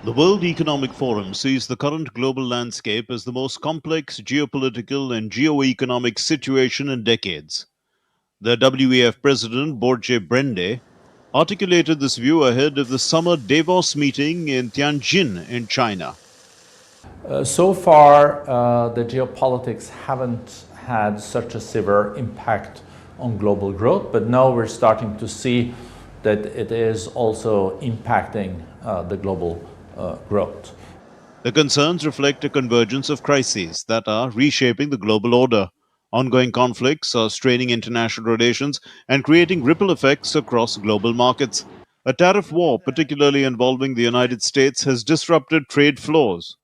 The World Economic Forum sees the current global landscape as the most complex geopolitical and geo-economic situation in decades. The WEF president, Borge Brende, articulated this view ahead of the summer Davos meeting in Tianjin in China. So far, the geopolitics haven't had such a severe impact on global growth, but now we're starting to see that it is also impacting the global growth. The concerns reflect a convergence of crises that are reshaping the global order. Ongoing conflicts are straining international relations and creating ripple effects across global markets. A tariff war, particularly involving the United States, has disrupted trade flows.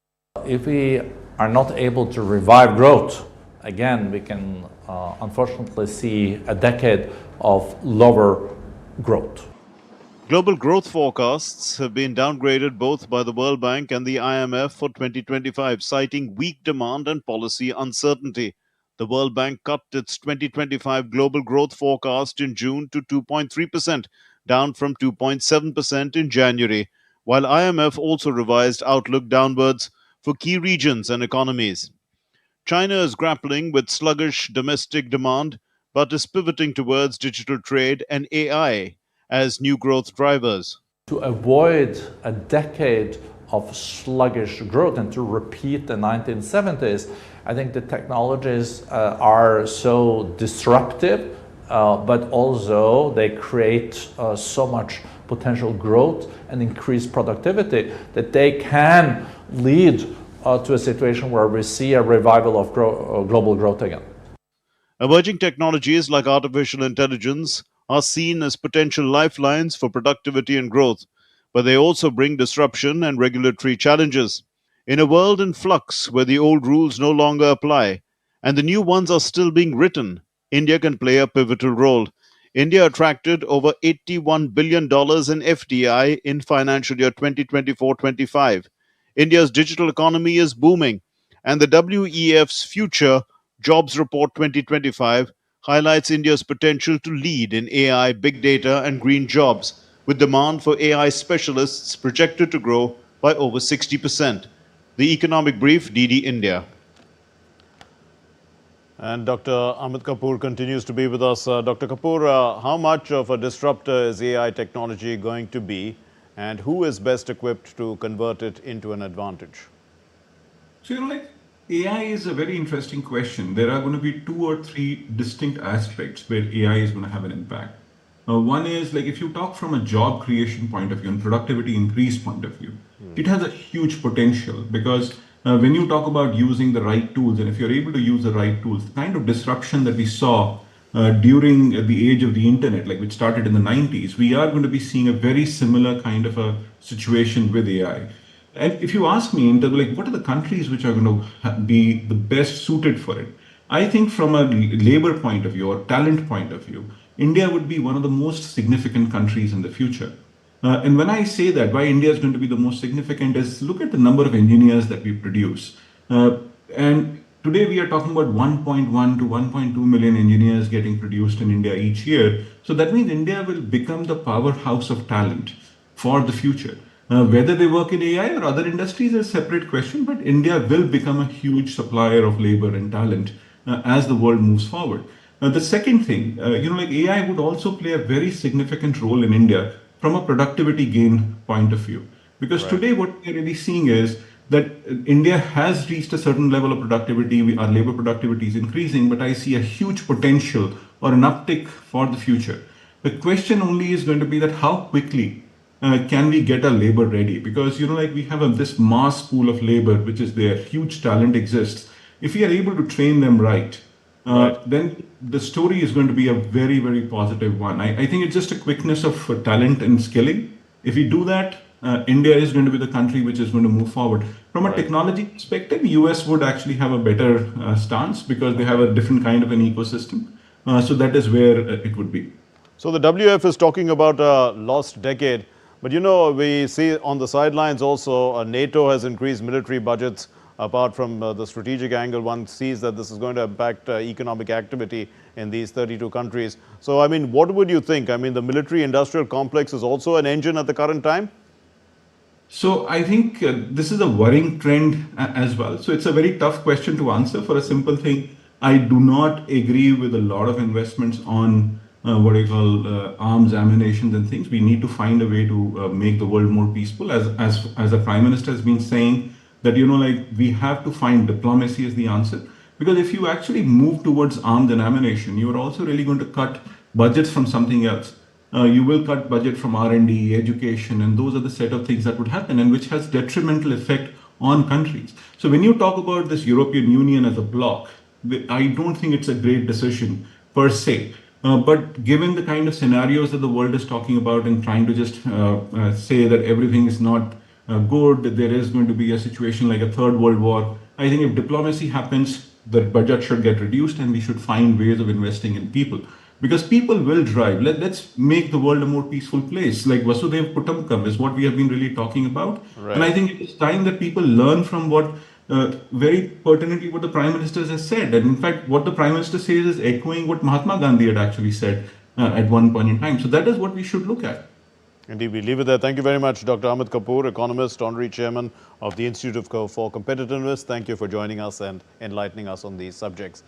If we are not able to revive growth, again, we can unfortunately see a decade of lower growth. Global growth forecasts have been downgraded both by the World Bank and the IMF for 2025, citing weak demand and policy uncertainty. The World Bank cut its 2025 global growth forecast in June to 2.3%, down from 2.7% in January, while IMF also revised outlook downwards for key regions and economies. China is grappling with sluggish domestic demand but is pivoting towards digital trade and AI as new growth drivers. To avoid a decade of sluggish growth and to repeat the 1970s, I think the technologies are so disruptive, but also they create so much potential growth and increased productivity that they can lead to a situation where we see a revival of global growth again. Emerging technologies like artificial intelligence are seen as potential lifelines for productivity and growth, but they also bring disruption and regulatory challenges. In a world in flux where the old rules no longer apply and the new ones are still being written, India can play a pivotal role. India attracted over $81 billion in FDI in financial year 2024-25. India's digital economy is booming, and the WEF's Future Jobs Report 2025 highlights India's potential to lead in AI, big data, and green jobs, with demand for AI specialists projected to grow by over 60%. The Economic Brief, DD India. And Dr. Amit Kapoor continues to be with us. Dr. Kapoor, how much of a disruptor is AI technology going to be, and who is best equipped to convert it into an advantage? So, AI is a very interesting question. There are going to be two or three distinct aspects where AI is going to have an impact. One is if you talk from a job creation point of view and productivity increase point of view, it has a huge potential because when you talk about using the right tools, and if you're able to use the right tools, the kind of disruption that we saw during the age of the internet, which started in the 90s, we are going to be seeing a very similar kind of a situation with AI. And if you ask me in terms of what are the countries which are going to be the best suited for it, I think from a labor point of view or talent point of view, India would be one of the most significant countries in the future. And when I say that, why India is going to be the most significant is look at the number of engineers that we produce. And today we are talking about 1.1 to 1.2 million engineers getting produced in India each year. So that means India will become the powerhouse of talent for the future. Whether they work in AI or other industries is a separate question, but India will become a huge supplier of labor and talent as the world moves forward. The second thing, AI would also play a very significant role in India from a productivity gain point of view. Because today what we're really seeing is that India has reached a certain level of productivity, our labor productivity is increasing, but I see a huge potential or an uptick for the future. The question only is going to be that how quickly can we get our labor ready? Because we have this mass pool of labor which is there, huge talent exists. If we are able to train them right, then the story is going to be a very, very positive one. I think it's just a quickness of talent and skilling. If we do that, India is going to be the country which is going to move forward. From a technology perspective, US would actually have a better stance because they have a different kind of an ecosystem. So that is where it would be. So the WF is talking about a lost decade. But we see on the sidelines also NATO has increased military budgets. Apart from the strategic angle, one sees that this is going to impact economic activity in these 32 countries. So, what would you think? The military industrial complex is also an engine at the current time? So I think this is a worrying trend as well. So it's a very tough question to answer for a simple thing. I do not agree with a lot of investments on what I call arms, ammunition, and things. We need to find a way to make the world more peaceful. As the prime minister has been saying that like we have to find diplomacy as the answer, because if you actually move towards arms and ammunition, you are also really going to cut budgets from something else. You will cut budget from R&D, education, and those are the set of things that would happen, and which has detrimental effect on countries. So when you talk about this European Union as a bloc, I don't think it's a great decision per se. But given the kind of scenarios that the world is talking about and trying to just say that everything is not good, that there is going to be a situation like a third world war, I think if diplomacy happens, the budget should get reduced and we should find ways of investing in people. Because people will drive. Let's make the world a more peaceful place. Like Vasudev Kutumbakam is what we have been really talking about. And I Right. think it is time that people learn from what very pertinently what the Prime Minister has said. And in fact, what the Prime Minister says is echoing what Mahatma Gandhi had actually said at one point in time. So that is what we should look at. Indeed, we leave it there. Thank you very much, Dr. Amit Kapoor, economist, honorary chairman of the Institute for Competitiveness. Thank you for joining us and enlightening us on these subjects.